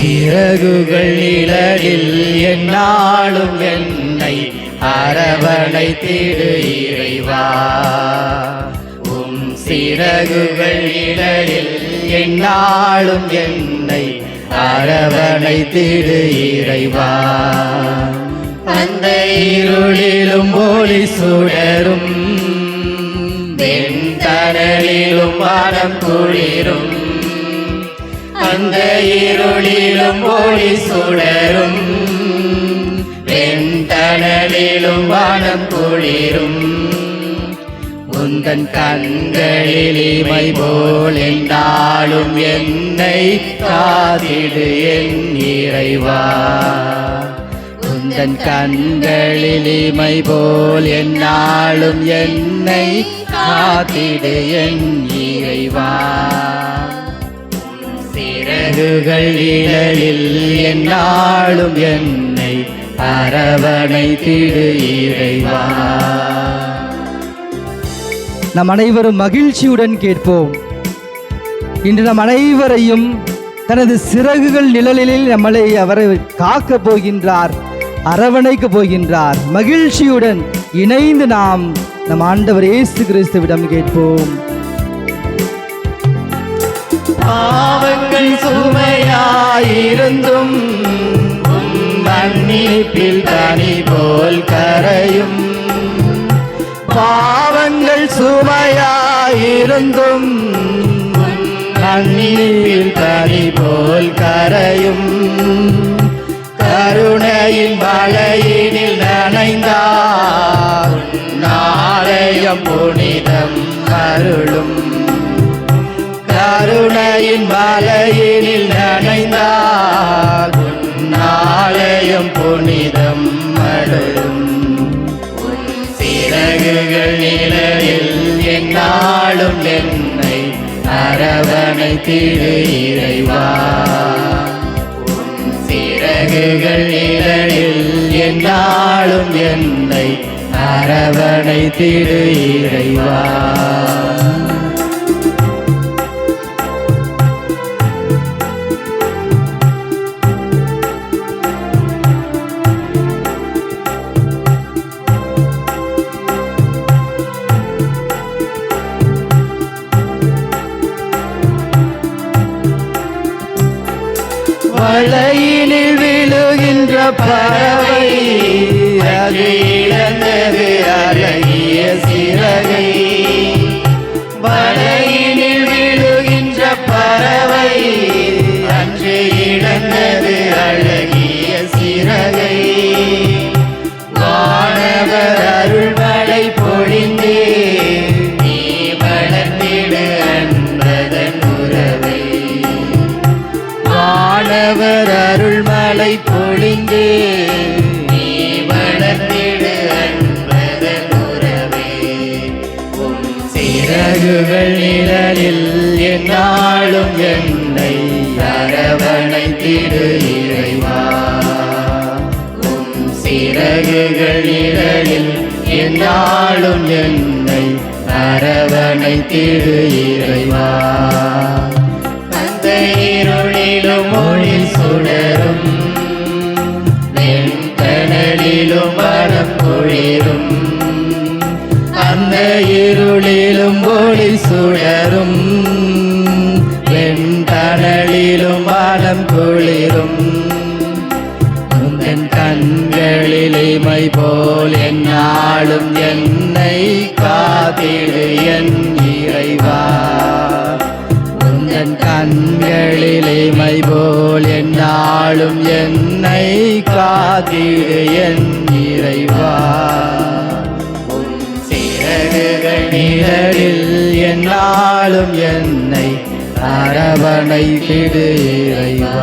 சிறகுகள் நிழலில் எந்நாளும் என்னை அரவணைத்திடு இறைவா. உம் சிறகுகள் நிழலில் எந்நாளும் என்னை அரவணைத்திடு இறைவா. அந்த இருளிலும் ஒளி சுடரும் வெண்தணலிலும் வானம் குளிரும். அந்த இருளிலும் ஒளி சுடரும் வெண்தணலிலும் வானம் குளிரும். உந்தன் கண்களில் இமை போல் எந்நாளும் என்னை காத்திடு என் இறைவா. உந்தன் கண்களில் இமை போல் எந்நாளும் என்னை காத்திடு என் இறைவா. சிறகுகள் நிழலில் எந்நாளும் என்னை அரவணைத்திடு இறைவா. நம் அனைவரும் மகிழ்ச்சியுடன் கேட்போம். இன்று நம் அனைவரையும் தனது சிறகுகள் நிழலில் நம்மளை அவரை காக்கப் போகின்றார், அரவணைக்கப் போகின்றார். மகிழ்ச்சியுடன் இணைந்து நாம் நம் ஆண்டவர் இயேசு கிறிஸ்துவிடம் கேட்போம். பாவங்கள் சுமையாயிருந்தும் மன்னிப்பில் பனி போல் கரையும். பாவங்கள் சுமையாயிருந்தும் மன்னிப்பில் பனி போல் கரையும். கருணையின் வலையினில் நனைந்தார் நாளையம் புனிதம் அருளும். கருணையின் வலையினில் நனைந்தார் நாளையம் புனிதம் அருளும். சிறகுகள் நிழலில் எந்நாளும் என்னை அரவணைத்திடு இறைவா. சிறகுகள் நிழலில் எந்நாளும் என்னை அரவணைத்திடு இறைவா. வலையினில் விழுகின்ற பறவை அது இழந்தது அழகிய சிறகை. வலையினில் விழுகின்ற பறவை அன்று இழந்தது அழகிய சிறகை. வானவர் அருள்மழை பொழிந்து நீ வளர்ந்திடு அன்பதன் உறவை. வானவர் அருள்மழை பொழிந்து நீ வளர்ந்திடு அன்பதன் உறவே. உம் சிறகுகள் நிழலில் எந்நாளும் என்னை அரவணைத்திடு இறைவா. உம் சிறகுகள் நிழலில் எந்நாளும் என்னை அரவணைத்திடு இறைவா. இருளிலும் ஒளி சுடரும் வெண்தணலிலும் வானம் குளிரும். அந்த இருளிலும் ஒளி சுடரும் வெண்தணலிலும் வானம் குளிரும். உந்தன் கண்களில் இமை போல் எந்நாளும் என்னை காத்திடு என் இறைவா. உந்தன் கண்களில் இமை போல் எந்நாளும் என்னை காத்திடு என் இறைவா. உம் சிறகுகள் நிழலில் எந்நாளும் என்னை அரவணைத்திடு இறைவா.